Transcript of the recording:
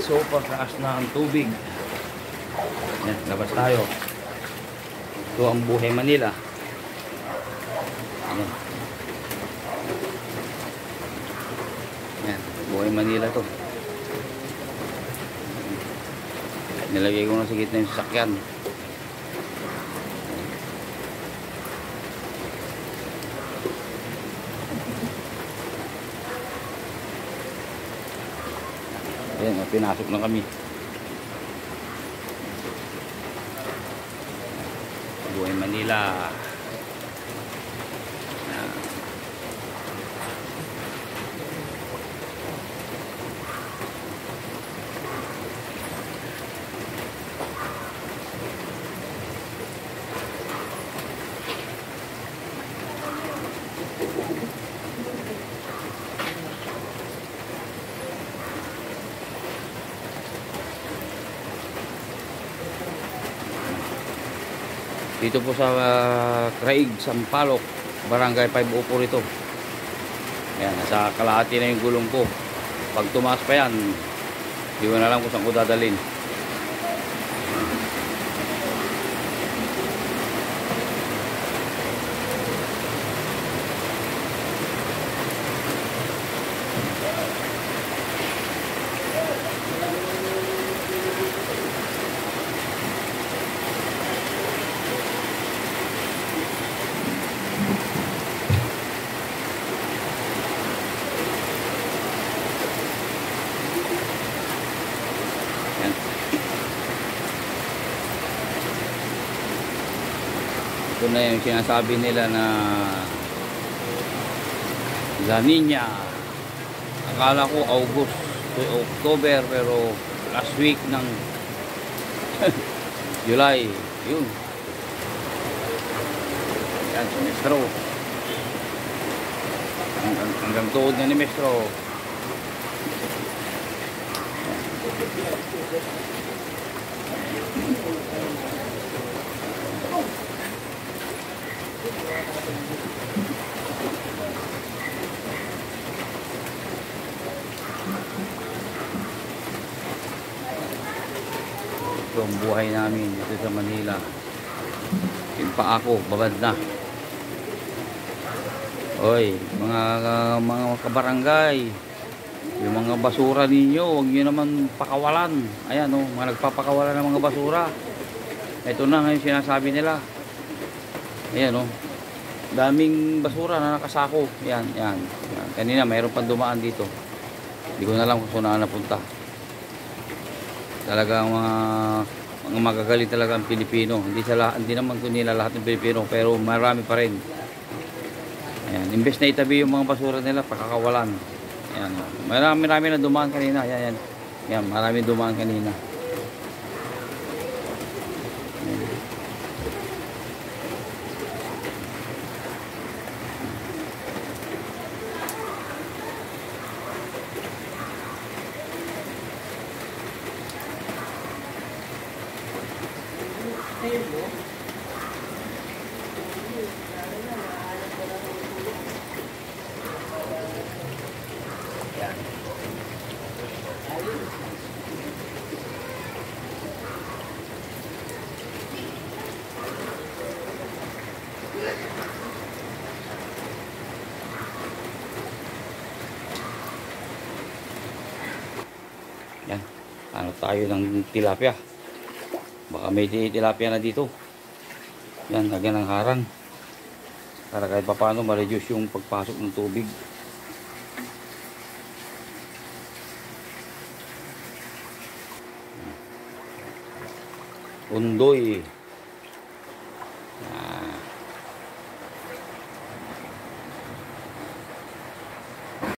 Super taas na ang tubig. Yan, labas tayo. Ito ang Buhay Manila. Yan. Yan, Buhay Manila to. Nilagay ko na sa gitna yung sasakyan. Ayan, pinasok na kami. Buhay Manila. Dito po sa Craig, Sampaloc, Barangay 504 ito. Ayan, nasa kalahati na yung gulong ko. Pag tumaas pa yan, hindi ko na alam kung saan ko dadalhin. Ito na yung sinasabi nila na La Nina. Akala ko August to October, pero last week ng July. Yun. Yan si Mestro. Hanggang tuhod na ni Mestro. Ito ang buhay namin dito sa Manila. Yung paa ko, babad na. Oy, mga kabarangay, yung mga basura ninyo, huwag nyo naman pakawalan. Ayan o, mga nagpapakawalan ng mga basura. Ito na ngayon sinasabi nila. Ayan o, daming basura na nakasako. Yan. Kanina mayroon pang dumaan dito. Hindi ko na alam kung saan napunta. Talagang mga magagaling talaga ang Pilipino. Hindi naman ko nila lahat ng Pilipino, pero marami pa rin. Ayan, imbes na itabi yung mga basura nila, pakakawalan. Ayan, marami na dumaan kanina. Ayan. Yan, marami dumaan kanina. Yan, ano tayo ng tilapia. Baka may tilapia na dito. Yan, lagyan ng harang para kahit paano ma-reduce yung pagpasok ng tubig. Undoy.